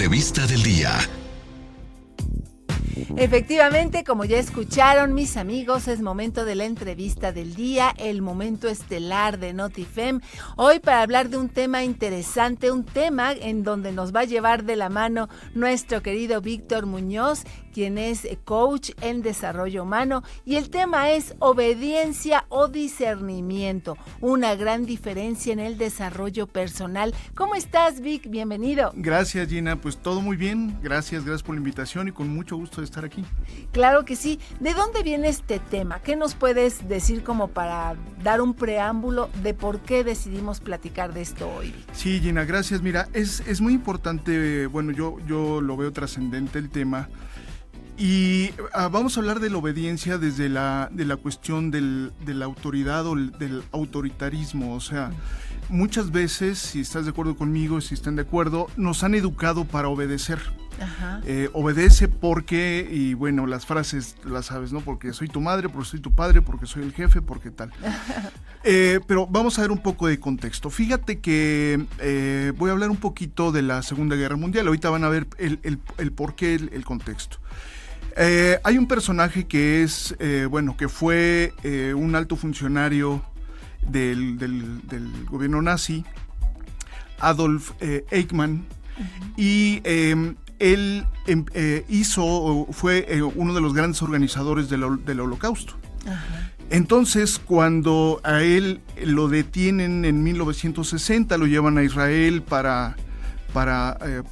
entrevista del día. Efectivamente, como ya escucharon mis amigos, es momento de la entrevista del día, el momento estelar de Notifem. Hoy para hablar de un tema interesante, un tema en donde nos va a llevar de la mano nuestro querido Víctor Muñoz, quien es coach en desarrollo humano, y el tema es obediencia o discernimiento, una gran diferencia en el desarrollo personal. ¿Cómo estás, Vic? Bienvenido. Gracias, Gina, pues todo muy bien, gracias por la invitación y con mucho gusto de estar aquí. Claro que sí. ¿De dónde viene este tema? ¿Qué nos puedes decir como para dar un preámbulo de por qué decidimos platicar de esto hoy? Sí, Gina, gracias. Mira, es muy importante, bueno, yo lo veo trascendente el tema. Y vamos a hablar de la obediencia desde la cuestión de la autoridad o del autoritarismo. O sea, muchas veces, si estás de acuerdo conmigo, si están de acuerdo, nos han educado para obedecer. Ajá. Obedece porque, y bueno, las frases las sabes, ¿no? Porque soy tu madre, porque soy tu padre, porque soy el jefe, porque tal. Pero vamos a ver un poco de contexto. Fíjate que voy a hablar un poquito de la Segunda Guerra Mundial. Ahorita van a ver el porqué, el contexto. Hay un personaje que es, que fue un alto funcionario del gobierno nazi, Adolf Eichmann, y él fue uno de los grandes organizadores del Holocausto. Ajá. Entonces, cuando a él lo detienen en 1960, lo llevan a Israel para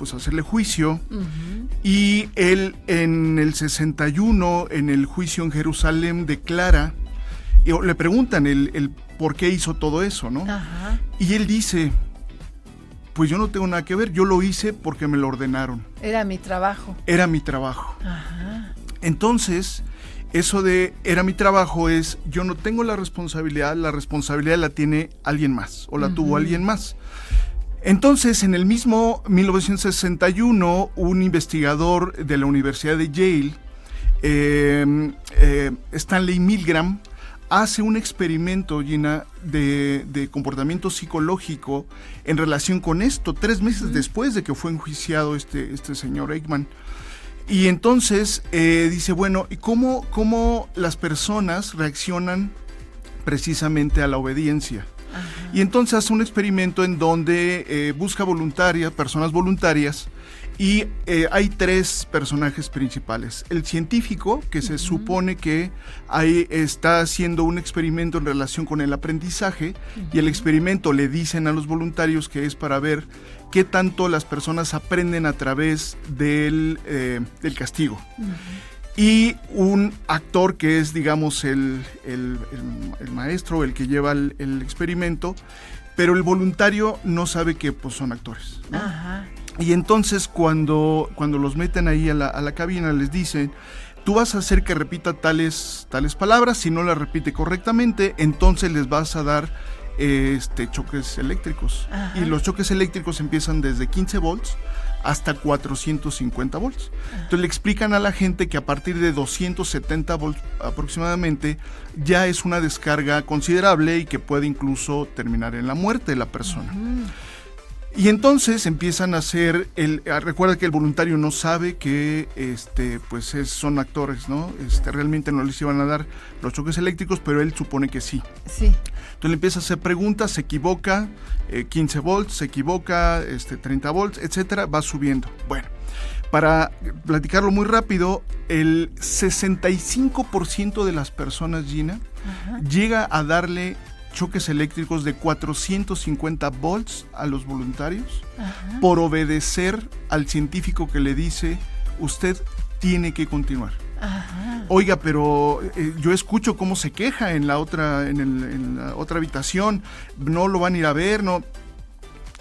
hacerle juicio. Uh-huh. Y él en el 61, en el juicio en Jerusalén, declara, y le preguntan el por qué hizo todo eso, ¿no? Ajá. Y él dice, pues yo no tengo nada que ver, yo lo hice porque me lo ordenaron. Era mi trabajo. Era mi trabajo. Ajá. Entonces, eso de era mi trabajo es, yo no tengo la responsabilidad la tiene alguien más, o la tuvo alguien más. Entonces, en el mismo 1961, un investigador de la Universidad de Yale, Stanley Milgram, hace un experimento, Gina, de comportamiento psicológico en relación con esto, 3 meses después de que fue enjuiciado este señor Eichmann. Y entonces dice, bueno, ¿y cómo las personas reaccionan precisamente a la obediencia? Ajá. Y entonces hace un experimento en donde busca personas voluntarias, y hay 3 personajes principales. El científico, que se supone que ahí está haciendo un experimento en relación con el aprendizaje, y el experimento le dicen a los voluntarios que es para ver qué tanto las personas aprenden a través del castigo. Y un actor que es, digamos, el maestro, el que lleva el experimento, pero el voluntario no sabe que pues, son actores, ¿no? Ajá. Y entonces cuando los meten ahí a la cabina, les dicen, tú vas a hacer que repita tales palabras, si no las repite correctamente, entonces les vas a dar choques eléctricos. Ajá. Y los choques eléctricos empiezan desde 15 volts hasta 450 volts. Ajá. Entonces le explican a la gente que a partir de 270 volts aproximadamente ya es una descarga considerable y que puede incluso terminar en la muerte de la persona. Ajá. Y entonces empiezan a hacer, recuerda que el voluntario no sabe que son actores, ¿no? Realmente no les iban a dar los choques eléctricos, pero él supone que sí. Sí. Entonces le empieza a hacer preguntas, se equivoca, 15 volts, se equivoca, 30 volts, etcétera, va subiendo. Bueno, para platicarlo muy rápido, el 65% de las personas, Gina, ajá, llega a darle choques eléctricos de 450 volts a los voluntarios. Ajá, por obedecer al científico que le dice, usted tiene que continuar. Ajá. Oiga, pero yo escucho cómo se queja en la otra habitación, no lo van a ir a ver, no.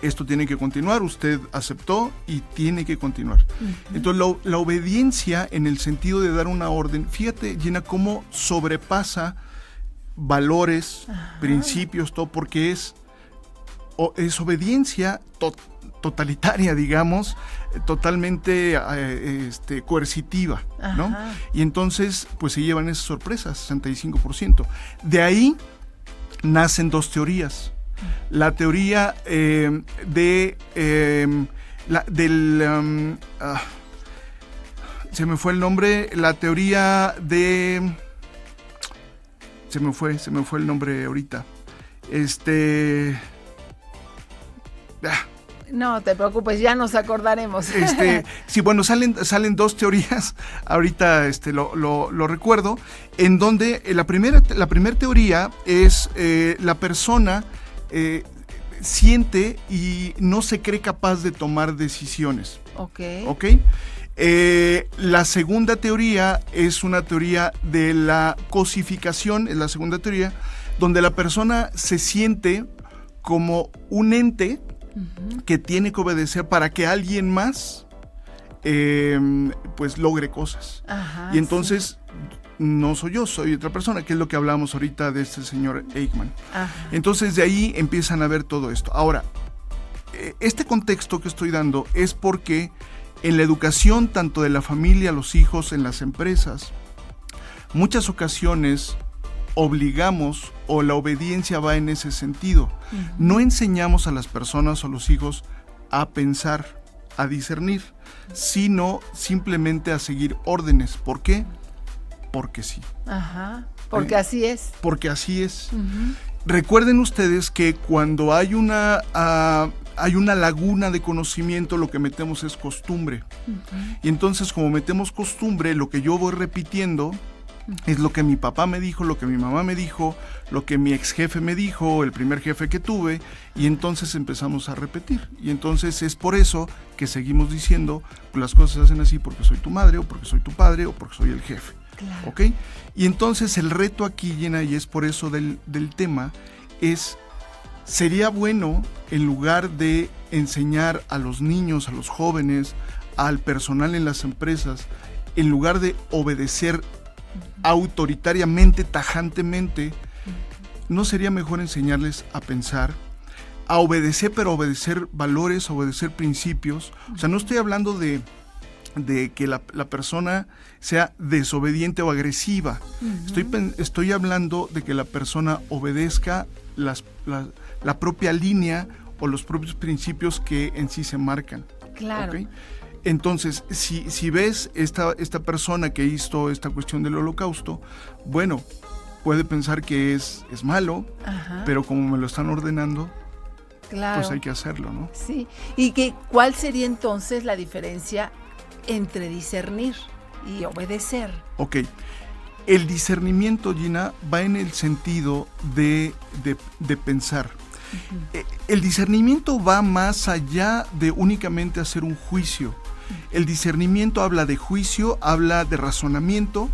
Esto tiene que continuar, usted aceptó y tiene que continuar. Uh-huh. Entonces la obediencia en el sentido de dar una orden, fíjate, Gina, cómo sobrepasa valores, ajá, principios, todo, porque es obediencia totalitaria, digamos, totalmente coercitiva, ¿no? Y entonces, pues se llevan esas sorpresas, 65%. De ahí nacen 2 teorías. La teoría de Se me fue el nombre, la teoría de... Se me fue el nombre ahorita. No te preocupes, ya nos acordaremos. Sí, bueno, salen dos teorías, ahorita lo recuerdo, en donde la primera teoría es la persona siente y no se cree capaz de tomar decisiones. Ok. La segunda teoría es una teoría de la cosificación, es la segunda teoría, donde la persona se siente como un ente que tiene que obedecer para que alguien más pues logre cosas. Ajá, y entonces no soy yo, soy otra persona, que es lo que hablamos ahorita de este señor Eichmann. Ajá. Entonces de ahí empiezan a ver todo esto. Ahora, este contexto que estoy dando es porque en la educación tanto de la familia, los hijos, en las empresas, muchas ocasiones obligamos o la obediencia va en ese sentido. No enseñamos a las personas o los hijos a pensar, a discernir, sino simplemente a seguir órdenes. ¿Por qué? Porque sí. Ajá, porque así es. Porque así es. Recuerden ustedes que cuando hay una laguna de conocimiento, lo que metemos es costumbre. Y entonces, como metemos costumbre, lo que yo voy repitiendo es lo que mi papá me dijo, lo que mi mamá me dijo, lo que mi ex jefe me dijo, el primer jefe que tuve, y entonces empezamos a repetir. Y entonces es por eso que seguimos diciendo, pues las cosas se hacen así porque soy tu madre, o porque soy tu padre, o porque soy el jefe. Claro. ¿Ok? Y entonces el reto aquí, Jenna, y es por eso del tema, es, sería bueno, en lugar de enseñar a los niños, a los jóvenes, al personal en las empresas, en lugar de obedecer autoritariamente, tajantemente, ¿no sería mejor enseñarles a pensar, a obedecer, pero obedecer valores, obedecer principios? O sea, no estoy hablando de que la persona sea desobediente o agresiva. Estoy hablando de que la persona obedezca la propia línea o los propios principios que en sí se marcan. Claro. ¿Okay? Entonces, si ves esta persona que hizo esta cuestión del holocausto, bueno, puede pensar que es malo, pero como me lo están ordenando, claro, pues hay que hacerlo, ¿no? Sí. ¿Y cuál sería entonces la diferencia entre discernir y obedecer? Ok. El discernimiento, Gina, va en el sentido de pensar. El discernimiento va más allá de únicamente hacer un juicio. El discernimiento habla de juicio, habla de razonamiento,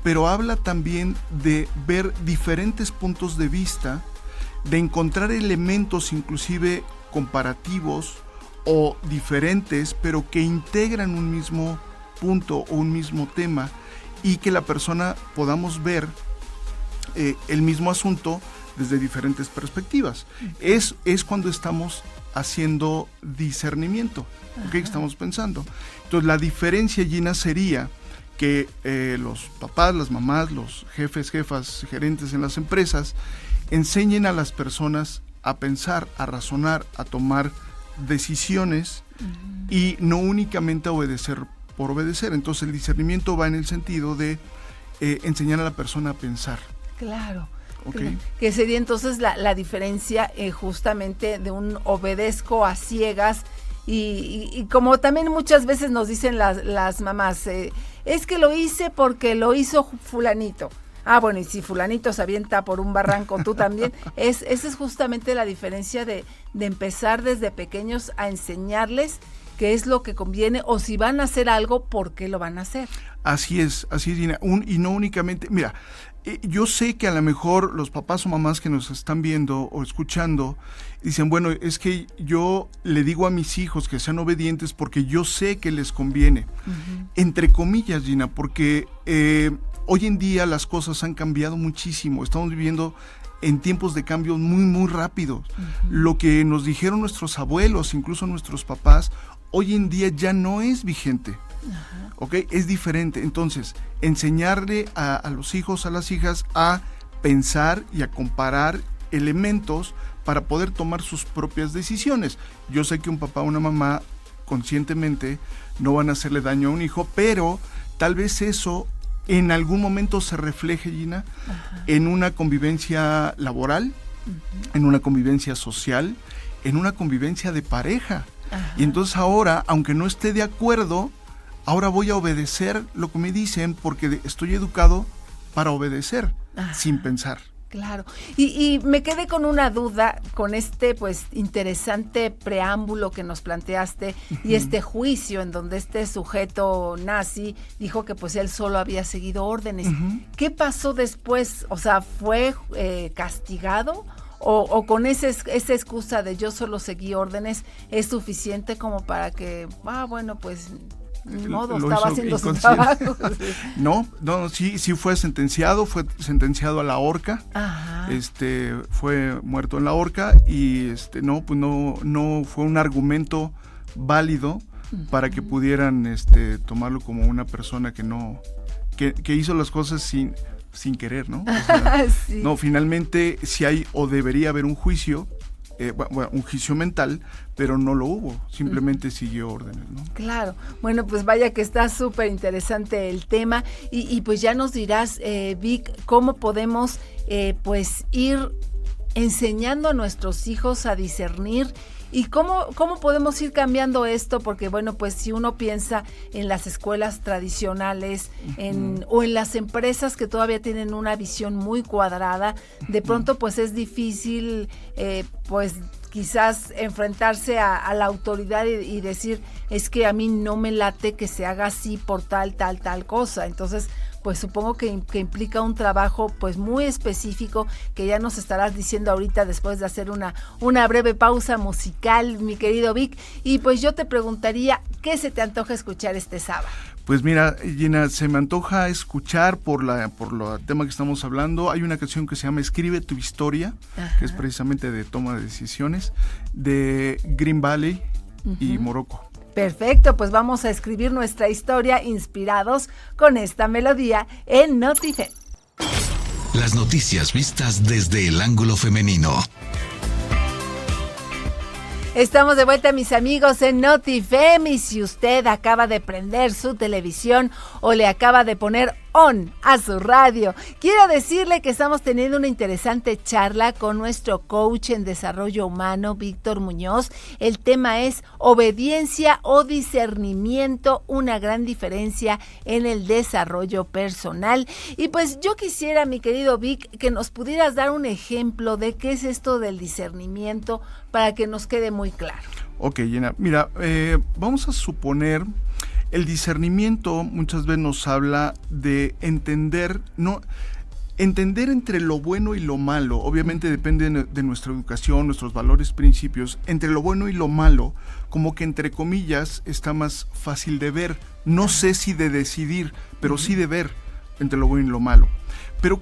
pero habla también de ver diferentes puntos de vista, de encontrar elementos inclusive comparativos o diferentes, pero que integran un mismo punto o un mismo tema, y que la persona podamos ver el mismo asunto desde diferentes perspectivas. Es cuando estamos haciendo discernimiento, ¿okay? Estamos pensando. Entonces la diferencia, Gina, sería que los papás, las mamás, los jefes, jefas, gerentes en las empresas enseñen a las personas a pensar, a razonar, a tomar decisiones y no únicamente a obedecer por obedecer. Entonces el discernimiento va en el sentido de enseñar a la persona a pensar. Claro. Okay. Que sería entonces la diferencia justamente de un obedezco a ciegas y como también muchas veces nos dicen las mamás, es que lo hice porque lo hizo fulanito. Ah, bueno, y si fulanito se avienta por un barranco, tú también. Esa es justamente la diferencia de empezar desde pequeños a enseñarles qué es lo que conviene, o si van a hacer algo, ¿por qué lo van a hacer? Así es, Dina. Y no únicamente, mira, yo sé que a lo mejor los papás o mamás que nos están viendo o escuchando dicen, bueno, es que yo le digo a mis hijos que sean obedientes porque yo sé que les conviene. Entre comillas, Gina, porque hoy en día las cosas han cambiado muchísimo. Estamos viviendo en tiempos de cambio muy, muy rápidos. Lo que nos dijeron nuestros abuelos, incluso nuestros papás, hoy en día ya no es vigente. ¿Ok? Es diferente. Entonces, enseñarle a los hijos, a las hijas, a pensar y a comparar elementos para poder tomar sus propias decisiones. Yo sé que un papá o una mamá conscientemente no van a hacerle daño a un hijo, pero tal vez eso en algún momento se refleje, Gina, en una convivencia laboral, en una convivencia social, en una convivencia de pareja. Y entonces ahora, aunque no esté de acuerdo, ahora voy a obedecer lo que me dicen porque estoy educado para obedecer sin pensar. Claro, y me quedé con una duda con este pues interesante preámbulo que nos planteaste y este juicio en donde este sujeto nazi dijo que pues él solo había seguido órdenes. ¿Qué pasó después? O sea, ¿fue castigado? ¿O con esa excusa de yo solo seguí órdenes es suficiente como para que, bueno, pues ni modo, estaba haciendo su trabajo? No, sí fue sentenciado a la horca. Fue muerto en la horca y no fue un argumento válido para que pudieran tomarlo como una persona que hizo las cosas sin querer, ¿no? O sea, sí. No, finalmente sí hay o debería haber un juicio, un juicio mental, pero no lo hubo, simplemente siguió órdenes, ¿no? Claro, bueno, pues vaya que está súper interesante el tema y pues ya nos dirás, Vic, cómo podemos pues ir enseñando a nuestros hijos a discernir. ¿Y cómo podemos ir cambiando esto? Porque, bueno, pues si uno piensa en las escuelas tradicionales o en las empresas que todavía tienen una visión muy cuadrada, de pronto pues es difícil, pues quizás enfrentarse a la autoridad y decir, es que a mí no me late que se haga así por tal cosa. Entonces, pues supongo que implica un trabajo pues muy específico que ya nos estarás diciendo ahorita después de hacer una breve pausa musical, mi querido Vic. Y pues yo te preguntaría, ¿qué se te antoja escuchar este sábado? Pues mira, Gina, se me antoja escuchar por el tema que estamos hablando. Hay una canción que se llama Escribe tu historia, que es precisamente de toma de decisiones, de Green Valley y Morocco. Perfecto, pues vamos a escribir nuestra historia inspirados con esta melodía en NotiFem. Las noticias vistas desde el ángulo femenino. Estamos de vuelta, mis amigos, en NotiFem, y si usted acaba de prender su televisión o le acaba de poner on a su radio, quiero decirle que estamos teniendo una interesante charla con nuestro coach en desarrollo humano, Víctor Muñoz. El tema es obediencia o discernimiento, una gran diferencia en el desarrollo personal. Y pues yo quisiera, mi querido Vic, que nos pudieras dar un ejemplo de qué es esto del discernimiento para que nos quede muy claro. Ok, Gina, mira, vamos a suponer, el discernimiento muchas veces nos habla de entender entre lo bueno y lo malo. Obviamente depende de nuestra educación, nuestros valores, principios. Entre lo bueno y lo malo, como que entre comillas está más fácil de ver. No sé si de decidir, pero sí de ver entre lo bueno y lo malo. Pero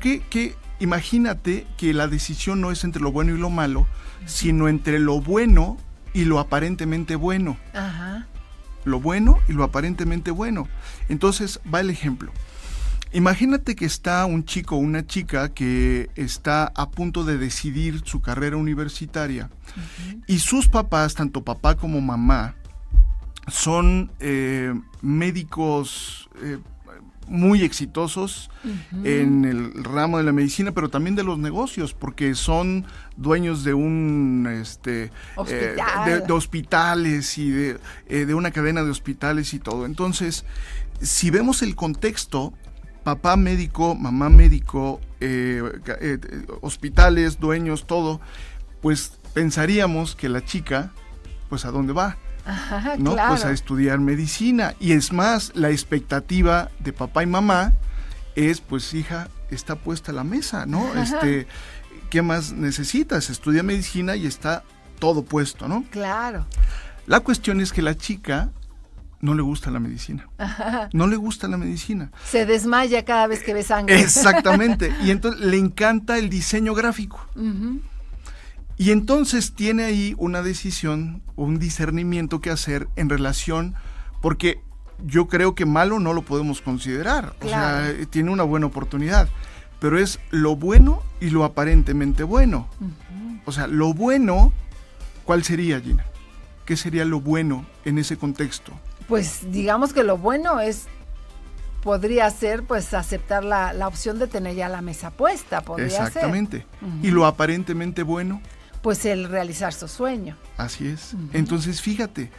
imagínate que la decisión no es entre lo bueno y lo malo, sino entre lo bueno y lo aparentemente bueno. Lo bueno y lo aparentemente bueno. Entonces va el ejemplo. Imagínate que está un chico o una chica que está a punto de decidir su carrera universitaria y sus papás, tanto papá como mamá, son médicos muy exitosos en el ramo de la medicina, pero también de los negocios, porque son dueños de un de hospitales y de una cadena de hospitales y todo. Entonces, si vemos el contexto, papá médico, mamá médico, hospitales, dueños, todo, pues pensaríamos que la chica, pues ¿a dónde va? ¿No? Claro. Pues a estudiar medicina. Y es más, la expectativa de papá y mamá es, pues hija, está puesta a la mesa, ¿no? ¿Qué más necesitas? Estudia medicina y está todo puesto, ¿no? Claro. La cuestión es que la chica no le gusta la medicina. No le gusta la medicina. Se desmaya cada vez que ve sangre. Exactamente. Y entonces le encanta el diseño gráfico. Y entonces tiene ahí una decisión, un discernimiento que hacer en relación, porque yo creo que malo no lo podemos considerar. Claro. O sea, tiene una buena oportunidad, pero es lo bueno y lo aparentemente bueno. O sea, lo bueno, ¿cuál sería, Gina? ¿qué sería lo bueno en ese contexto? Pues digamos que lo bueno podría ser pues aceptar la opción de tener ya la mesa puesta, podría Exactamente. ser. Uh-huh. Y lo aparentemente bueno, pues el realizar su sueño. Así es. Uh-huh. Entonces, fíjate,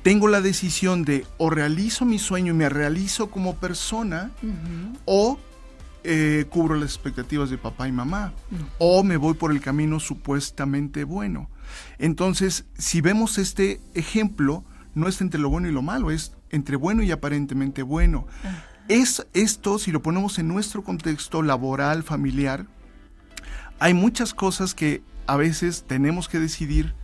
tengo la decisión de o realizo mi sueño y me realizo como persona, uh-huh, o cubro las expectativas de papá y mamá, uh-huh, o me voy por el camino supuestamente bueno. Entonces, si vemos este ejemplo, no es entre lo bueno y lo malo, es entre bueno y aparentemente bueno. Uh-huh. Esto, si lo ponemos en nuestro contexto laboral, familiar, hay muchas cosas que a veces tenemos que decidir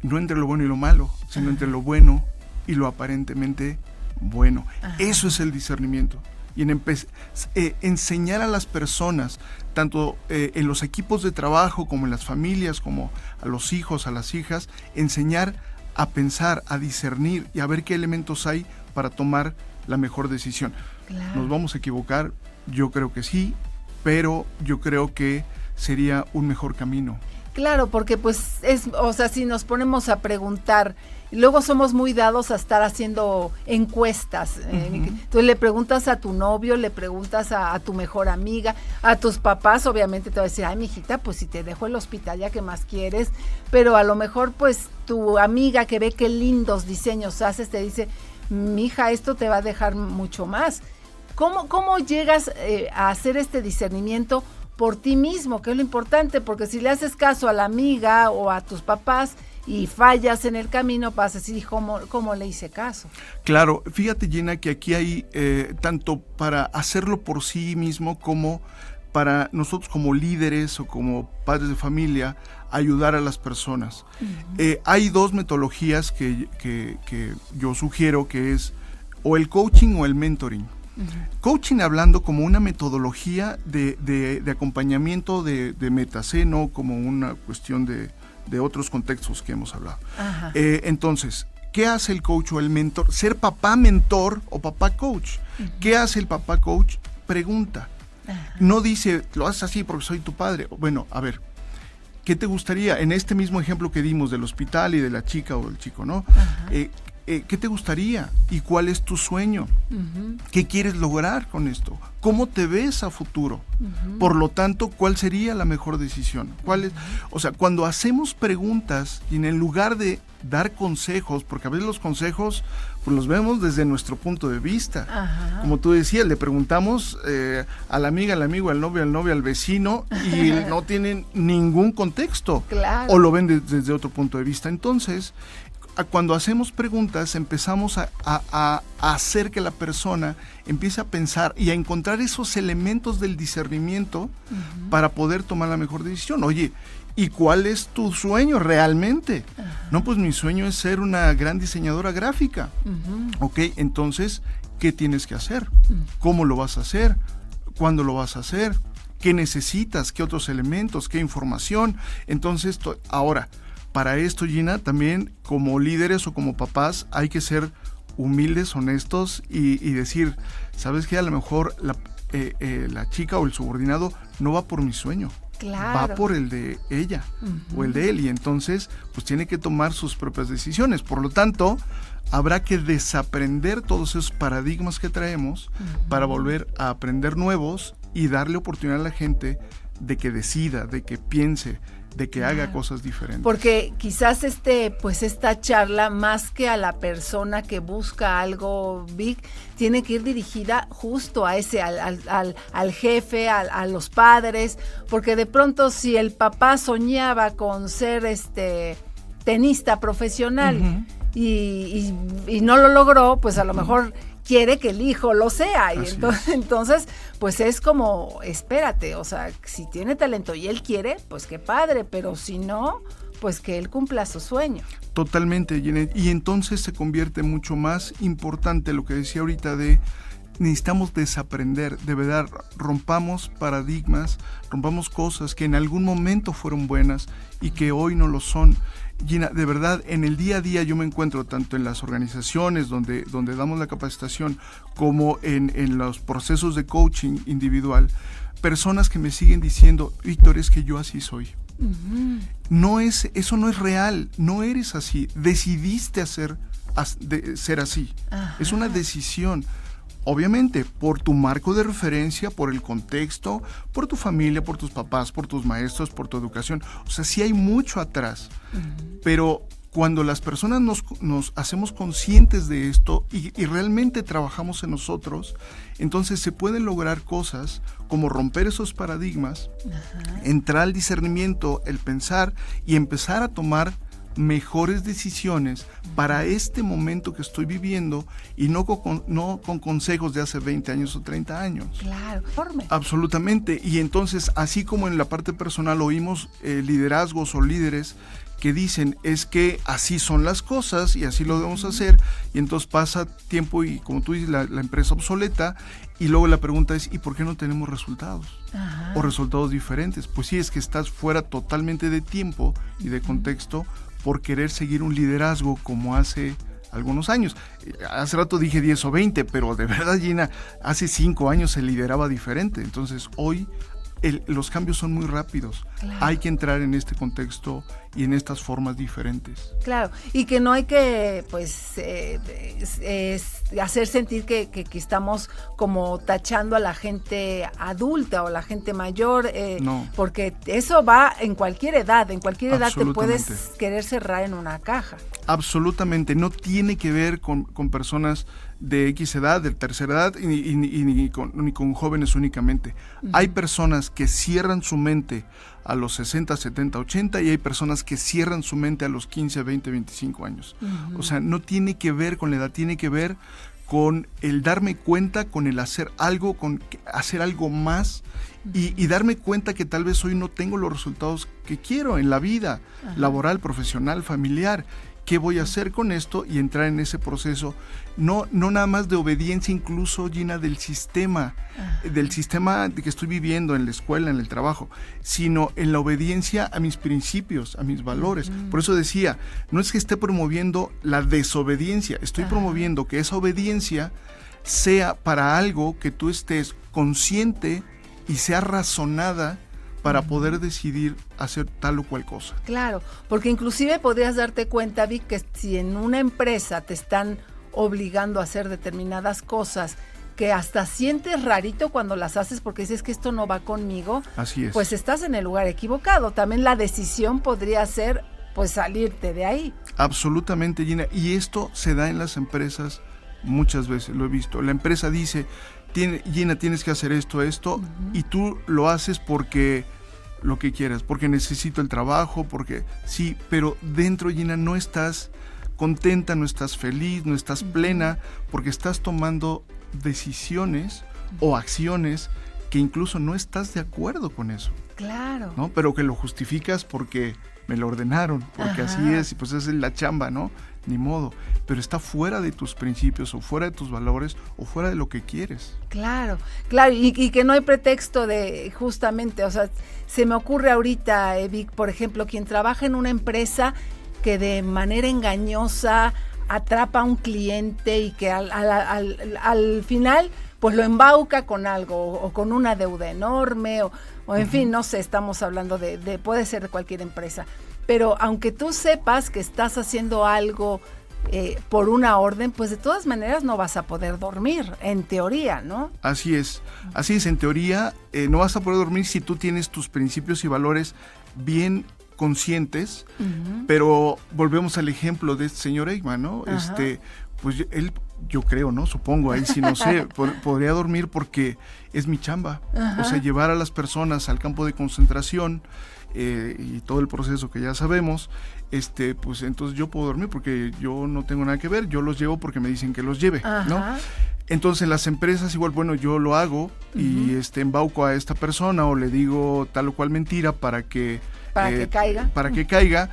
no entre lo bueno y lo malo, sino entre lo bueno y lo aparentemente bueno. Ajá. Eso es el discernimiento. Y en enseñar a las personas, tanto en los equipos de trabajo como en las familias, como a los hijos, a las hijas, enseñar a pensar, a discernir y a ver qué elementos hay para tomar la mejor decisión. Claro. ¿Nos vamos a equivocar? Yo creo que sí, pero yo creo que sería un mejor camino. Claro, porque pues si nos ponemos a preguntar, luego somos muy dados a estar haciendo encuestas. Uh-huh. Entonces le preguntas a tu novio, le preguntas a tu mejor amiga, a tus papás, obviamente te va a decir, ay, mijita, pues si te dejo el hospital, ya que más quieres, pero a lo mejor pues tu amiga que ve qué lindos diseños haces, te dice, mija, esto te va a dejar mucho más. ¿Cómo llegas a hacer este discernimiento por ti mismo, que es lo importante? Porque si le haces caso a la amiga o a tus papás y fallas en el camino, vas a decir, ¿cómo le hice caso? Claro, fíjate, Gina, que aquí hay tanto para hacerlo por sí mismo como para nosotros como líderes o como padres de familia, ayudar a las personas. Uh-huh. Hay dos metodologías que yo sugiero, que es o el coaching o el mentoring. Uh-huh. Coaching hablando como una metodología de acompañamiento de metas, no como una cuestión de otros contextos que hemos hablado. Uh-huh. Entonces, ¿qué hace el coach o el mentor? Ser papá mentor o papá coach. Uh-huh. ¿Qué hace el papá coach? Pregunta. Uh-huh. No dice, lo haces así porque soy tu padre. Bueno, a ver, ¿qué te gustaría? En este mismo ejemplo que dimos del hospital y de la chica o el chico, ¿no? Uh-huh. ¿Qué te gustaría? ¿Y cuál es tu sueño? Uh-huh. ¿Qué quieres lograr con esto? ¿Cómo te ves a futuro? Uh-huh. Por lo tanto, ¿cuál sería la mejor decisión? ¿Cuál es? O sea, cuando hacemos preguntas y en lugar de dar consejos, porque a veces los consejos pues los vemos desde nuestro punto de vista. Uh-huh. Como tú decías, le preguntamos a la amiga, al amigo, al novio, al vecino y no tienen ningún contexto. Claro. O lo ven desde otro punto de vista. Entonces, cuando hacemos preguntas empezamos a hacer que la persona empiece a pensar y a encontrar esos elementos del discernimiento, uh-huh, para poder tomar la mejor decisión. Oye, ¿y cuál es tu sueño realmente? Uh-huh. No, pues mi sueño es ser una gran diseñadora gráfica. Uh-huh. Ok, entonces, ¿qué tienes que hacer? Uh-huh. ¿Cómo lo vas a hacer? ¿Cuándo lo vas a hacer? ¿Qué necesitas? ¿Qué otros elementos? ¿Qué información? Entonces, ahora, para esto, Gina, también como líderes o como papás hay que ser humildes, honestos y decir, ¿sabes qué? A lo mejor la chica o el subordinado no va por mi sueño. Claro. Va por el de ella, uh-huh, o el de él, y entonces pues tiene que tomar sus propias decisiones. Por lo tanto, habrá que desaprender todos esos paradigmas que traemos, uh-huh, para volver a aprender nuevos y darle oportunidad a la gente de que decida, de que piense, de que haga cosas diferentes. Porque quizás esta charla, más que a la persona que busca algo big, tiene que ir dirigida justo a ese, al jefe, a los padres, porque de pronto si el papá soñaba con ser tenista profesional, uh-huh, y no lo logró, pues a lo mejor quiere que el hijo lo sea, y entonces pues es como, espérate, o sea, si tiene talento y él quiere, pues qué padre, pero si no, pues que él cumpla su sueño. Totalmente, Janet, y entonces se convierte mucho más importante lo que decía ahorita de necesitamos desaprender, de verdad, rompamos paradigmas, rompamos cosas que en algún momento fueron buenas y que hoy no lo son. Gina, de verdad, en el día a día yo me encuentro tanto en las organizaciones donde damos la capacitación como en los procesos de coaching individual, personas que me siguen diciendo, Víctor, es que yo así soy. Eso no es real, no eres así, decidiste ser así. Ajá. Es una decisión. Obviamente, por tu marco de referencia, por el contexto, por tu familia, por tus papás, por tus maestros, por tu educación. O sea, sí hay mucho atrás. Pero cuando las personas nos hacemos conscientes de esto y realmente trabajamos en nosotros, entonces se pueden lograr cosas como romper esos paradigmas, entrar al discernimiento, el pensar y empezar a tomar mejores decisiones para este momento que estoy viviendo y no con consejos de hace 20 años o 30 años. Claro, absolutamente. Y entonces, así como en la parte personal oímos liderazgos o líderes que dicen es que así son las cosas y así lo debemos hacer, y entonces pasa tiempo y, como tú dices, la empresa obsoleta, y luego la pregunta es ¿y por qué no tenemos resultados? O resultados diferentes. Pues sí, es que estás fuera totalmente de tiempo y de contexto por querer seguir un liderazgo como hace algunos años. Hace rato dije 10 o 20, pero de verdad, Gina, hace 5 años se lideraba diferente. Entonces hoy los cambios son muy rápidos. Claro. Hay que entrar en este contexto y en estas formas diferentes. Claro, y que no hay que hacer sentir que estamos como tachando a la gente adulta o la gente mayor, no. Porque eso va en cualquier edad te puedes querer cerrar en una caja. Absolutamente, no tiene que ver con personas de X edad, de tercera edad, ni con jóvenes únicamente. Hay personas que cierran su mente a los 60, 70, 80 y hay personas que cierran su mente a los 15, 20, 25 años. O sea, no tiene que ver con la edad, tiene que ver con el darme cuenta, con el hacer algo, con hacer algo más y darme cuenta que tal vez hoy no tengo los resultados que quiero en la vida laboral, profesional, familiar. ¿Qué voy a hacer con esto? Y entrar en ese proceso, no nada más de obediencia, incluso, Gina, del sistema que estoy viviendo en la escuela, en el trabajo, sino en la obediencia a mis principios, a mis valores. Por eso decía, no es que esté promoviendo la desobediencia, estoy promoviendo que esa obediencia sea para algo que tú estés consciente y sea razonada para poder decidir hacer tal o cual cosa. Claro, porque inclusive podrías darte cuenta, Vic, que si en una empresa te están obligando a hacer determinadas cosas que hasta sientes rarito cuando las haces porque dices que esto no va conmigo, así es. Pues estás en el lugar equivocado. También la decisión podría ser pues salirte de ahí. Absolutamente, Gina, y esto se da en las empresas muchas veces, lo he visto. La empresa dice, Gina, tienes que hacer esto, y tú lo haces porque lo que quieras, porque necesito el trabajo, porque sí, pero dentro, Gina, no estás contenta, no estás feliz, no estás plena, porque estás tomando decisiones o acciones que incluso no estás de acuerdo con eso. Claro. ¿No? Pero que lo justificas porque me lo ordenaron, porque así es, y pues esa es la chamba, ¿no? Ni modo, pero está fuera de tus principios o fuera de tus valores o fuera de lo que quieres. Claro, y que no hay pretexto de justamente, o sea, se me ocurre ahorita, Vic, por ejemplo, quien trabaja en una empresa que de manera engañosa atrapa a un cliente y que al final pues lo embauca con algo o con una deuda enorme o en fin, no sé, estamos hablando de puede ser de cualquier empresa. Pero aunque tú sepas que estás haciendo algo por una orden, pues de todas maneras no vas a poder dormir, en teoría, ¿no? Así es, en teoría no vas a poder dormir si tú tienes tus principios y valores bien conscientes, pero volvemos al ejemplo de este señor Eichmann, ¿no? Pues él, yo creo, ¿no? Supongo, ahí sí no sé, podría dormir porque es mi chamba. O sea, llevar a las personas al campo de concentración y todo el proceso que ya sabemos, pues entonces yo puedo dormir porque yo no tengo nada que ver, yo los llevo porque me dicen que los lleve, ¿no? Entonces en las empresas igual, bueno, yo lo hago y embauco a esta persona o le digo tal o cual mentira para que caiga,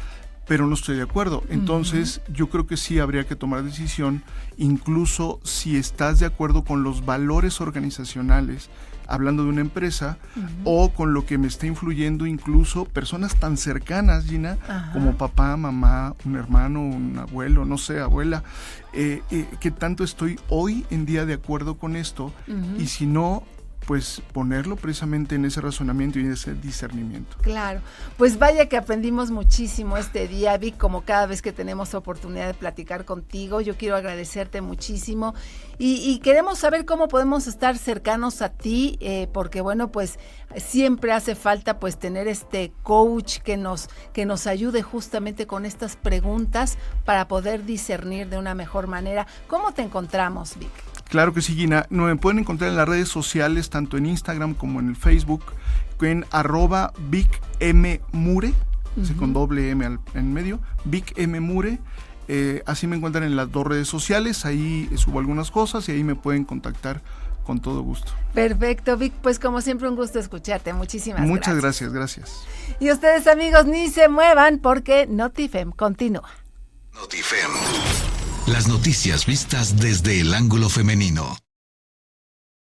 pero no estoy de acuerdo. Entonces yo creo que sí habría que tomar decisión, incluso si estás de acuerdo con los valores organizacionales, hablando de una empresa, o con lo que me está influyendo incluso personas tan cercanas, Gina, como papá, mamá, un hermano, un abuelo, no sé, abuela, que tanto estoy hoy en día de acuerdo con esto, y si no, pues ponerlo precisamente en ese razonamiento y en ese discernimiento. Claro, pues vaya que aprendimos muchísimo este día, Vic, como cada vez que tenemos oportunidad de platicar contigo. Yo quiero agradecerte muchísimo y queremos saber cómo podemos estar cercanos a ti, porque bueno, pues siempre hace falta pues tener este coach que nos ayude justamente con estas preguntas para poder discernir de una mejor manera. ¿Cómo te encontramos, Vic? Claro que sí, Gina. Me pueden encontrar en las redes sociales, tanto en Instagram como en el Facebook, en @VicMMure, con doble M en medio, VicMMure. Así me encuentran en las dos redes sociales, ahí subo algunas cosas y ahí me pueden contactar con todo gusto. Perfecto, Vic, pues como siempre un gusto escucharte. Muchísimas gracias. Muchas gracias. Y ustedes, amigos, ni se muevan porque Notifem continúa. Notifem. Las noticias vistas desde el ángulo femenino.